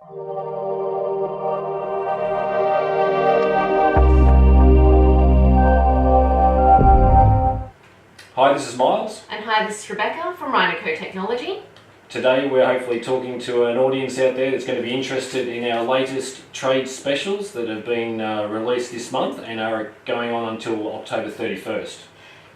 Hi, this is Myles. And hi, this is Rebecca from RhinoCo Technology. Today we're hopefully talking to an audience out there that's going to be interested in our latest trade specials that have been released this month and are going on until October 31st.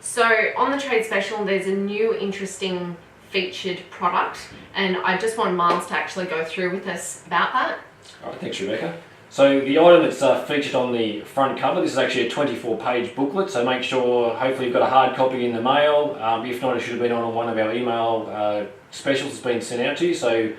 So on the trade special, there's a new interesting featured product, and I just want Myles to actually go through with us about that. Alright, thanks Rebecca. So the item that's featured on the front cover, this is actually a 24-page booklet, so make sure hopefully you've got a hard copy in the mail. If not, it should have been on one of our email specials that's been sent out to you, so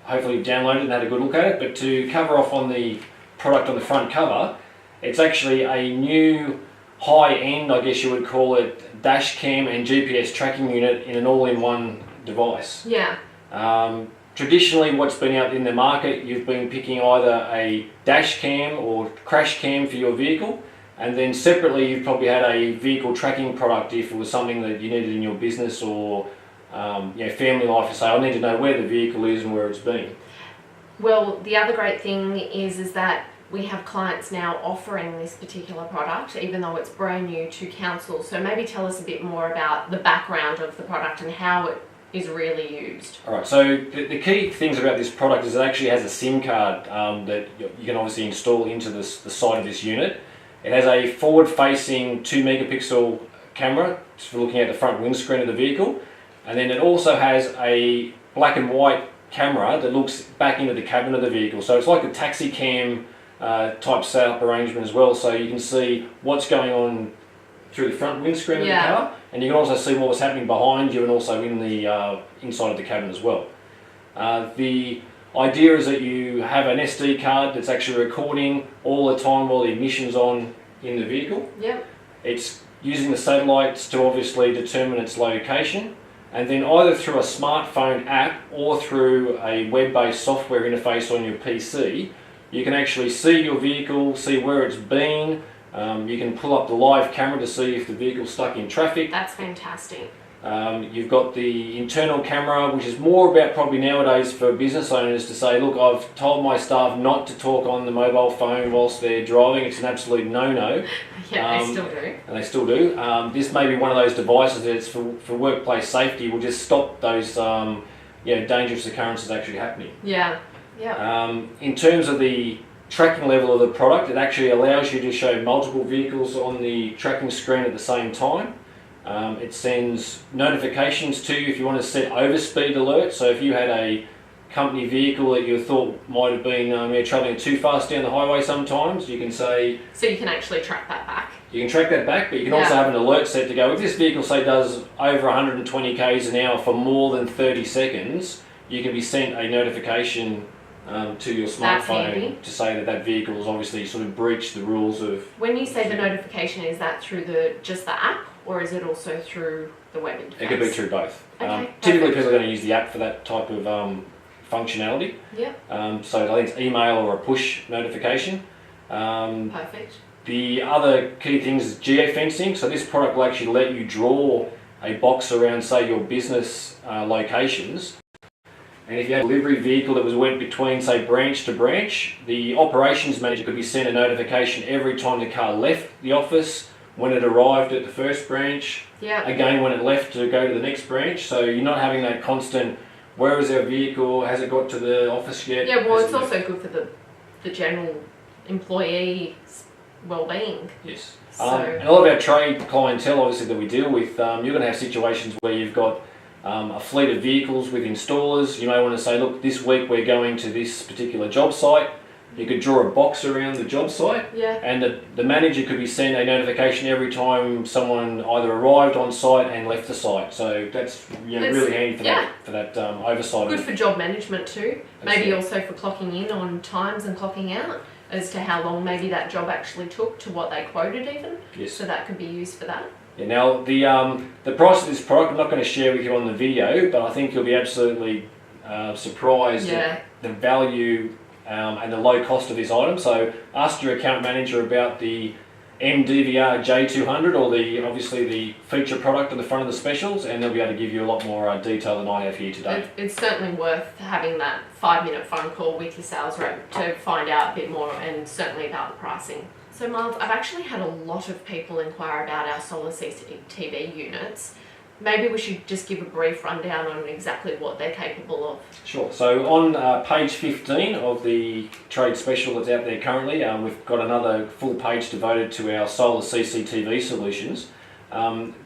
hopefully you've downloaded it and had a good look at it. But to cover off on the product on the front cover, it's actually a new high-end, I guess you would call it, dash cam and GPS tracking unit in an all-in-one device. Yeah. Traditionally, what's been out in the market, you've been picking either a dash cam or crash cam for your vehicle, and then separately you've probably had a vehicle tracking product if it was something that you needed in your business or family life to say, I need to know where the vehicle is and where it's been. Well, the other great thing is that we have clients now offering this particular product, even though it's brand new to council. So maybe tell us a bit more about the background of the product and how it is really used. Alright, so the key things about this product is it actually has a SIM card that you can obviously install into the side of this unit. It has a forward-facing 2 megapixel camera for looking at the front windscreen of the vehicle, and then it also has a black and white camera that looks back into the cabin of the vehicle. So it's like a taxi cam type setup arrangement as well, so you can see what's going on through the front windscreen of the car, and you can also see what was happening behind you and also in the inside of the cabin as well. The idea is that you have an SD card that's actually recording all the time while the ignition's on in the vehicle. Yep. It's using the satellites to obviously determine its location, and then either through a smartphone app or through a web-based software interface on your PC, you can actually see your vehicle, see where it's been. You can pull up the live camera to see if the vehicle's stuck in traffic. That's fantastic. You've got the internal camera, which is more about probably nowadays for business owners to say, look, I've told my staff not to talk on the mobile phone whilst they're driving. It's an absolute no-no. Yeah, they still do. And they still do. This may be one of those devices that's for workplace safety, will just stop those dangerous occurrences actually happening. Yeah. Yeah. In terms of the tracking level of the product, it actually allows you to show multiple vehicles on the tracking screen at the same time. It sends notifications to you if you want to set overspeed alerts. So if you had a company vehicle that you thought might have been travelling too fast down the highway sometimes, you can say... So you can actually track that back. You can track that back, but you can also have an alert set to go, if this vehicle, say, does over 120 k's an hour for more than 30 seconds, you can be sent a notification to your smartphone to say that that vehicle has obviously sort of breached the rules of... When you say the notification, is that through just the app, or is it also through the web interface? It could be through both. Okay, typically people are going to use the app for that type of functionality. Yep. So I think it's email or a push notification. Perfect. The other key things is geofencing. So this product will actually let you draw a box around, say, your business locations. And if you had a delivery vehicle that went between, say, branch to branch, the operations manager could be sent a notification every time the car left the office, when it arrived at the first branch, again when it left to go to the next branch. So you're not having that constant, where is our vehicle, has it got to the office yet? Yeah, well, it's also good for the general employee well-being. Yes. So, and a lot of our trade clientele, obviously, that we deal with, you're going to have situations where you've got a fleet of vehicles with installers. You may want to say, look, this week we're going to this particular job site. You could draw a box around the job site, and the manager could be sent a notification every time someone either arrived on site and left the site. So that's really handy for that oversight. Good for job management too. Maybe also for clocking in on times and clocking out as to how long maybe that job actually took to what they quoted even. Yes. So that could be used for that. Yeah, now the price of this product I'm not going to share with you on the video, but I think you'll be absolutely surprised at the value and the low cost of this item. So ask your account manager about the MDVR J200, or obviously the feature product on the front of the specials, and they'll be able to give you a lot more detail than I have here today. It's certainly worth having that 5-minute phone call with your sales rep to find out a bit more, and certainly about the pricing. So Myles, I've actually had a lot of people inquire about our solar CCTV units. Maybe we should just give a brief rundown on exactly what they're capable of. Sure. So on page 15 of the trade special that's out there currently, we've got another full page devoted to our solar CCTV solutions.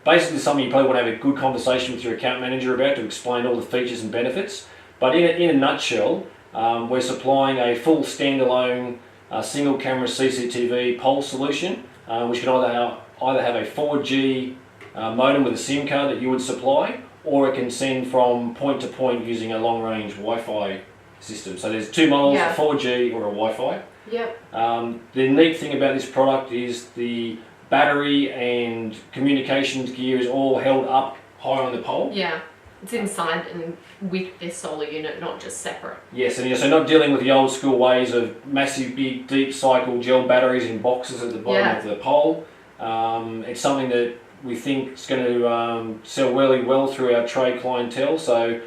Basically something you probably want to have a good conversation with your account manager about, to explain all the features and benefits. But in a nutshell, we're supplying a full standalone single camera CCTV pole solution, which can either have a 4G modem with a SIM card that you would supply, or it can send from point to point using a long range Wi-Fi system. So there's two models, a 4G or a Wi-Fi. Yep. The neat thing about this product is the battery and communications gear is all held up high on the pole. Yeah, it's inside and with this solar unit, not just separate. Yes, and you're so not dealing with the old school ways of massive, big, deep cycle gel batteries in boxes at the bottom of the pole. It's something that we think is going to sell really well through our trade clientele, so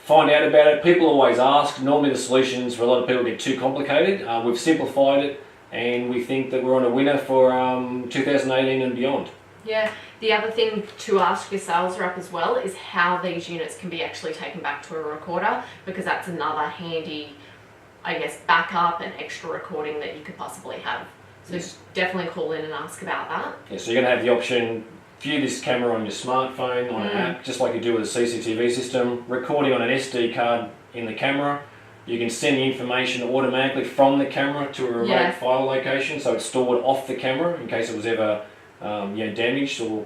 find out about it. People always ask. Normally the solutions for a lot of people get too complicated. We've simplified it, and we think that we're on a winner for 2018 and beyond. Yeah, the other thing to ask your sales rep as well is how these units can be actually taken back to a recorder, because that's another handy, I guess, backup and extra recording that you could possibly have. So definitely call in and ask about that. Yeah, so you're going to have the option, view this camera on your smartphone, on an app, just like you do with a CCTV system, recording on an SD card in the camera. You can send the information automatically from the camera to a remote file location, so it's stored off the camera in case it was ever damaged or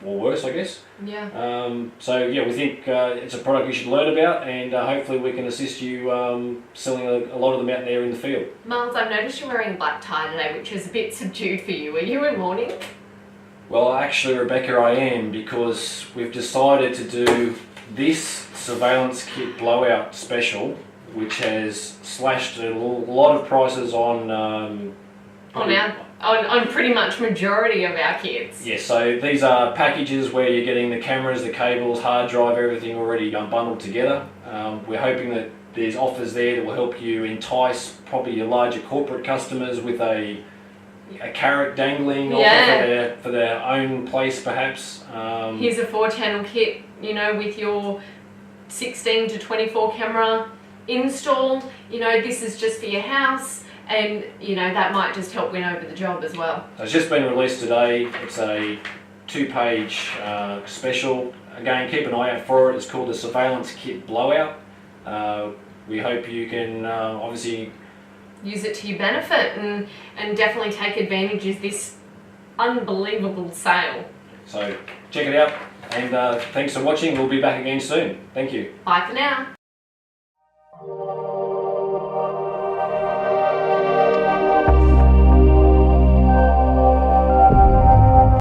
worse, I guess. Yeah. We think it's a product you should learn about, and hopefully we can assist you selling a lot of them out there in the field. Myles, I've noticed you're wearing a black tie today, which is a bit subdued for you. Are you in mourning? Well, actually, Rebecca, I am, because we've decided to do this surveillance kit blowout special, which has slashed a lot of prices on pretty much majority of our kits. Yes, so these are packages where you're getting the cameras, the cables, hard drive, everything already bundled together. We're hoping that there's offers there that will help you entice probably your larger corporate customers with a carrot dangling for their own place, perhaps. Here's a 4-channel kit, with your 16 to 24 camera installed. This is just for your house, and that might just help win over the job as well. So it's just been released today. It's a 2-page special. Again, keep an eye out for it. It's called the Surveillance Kit Blowout. We hope you can obviously use it to your benefit and definitely take advantage of this unbelievable sale. So check it out, and thanks for watching. We'll be back again soon. Thank you. Bye for now.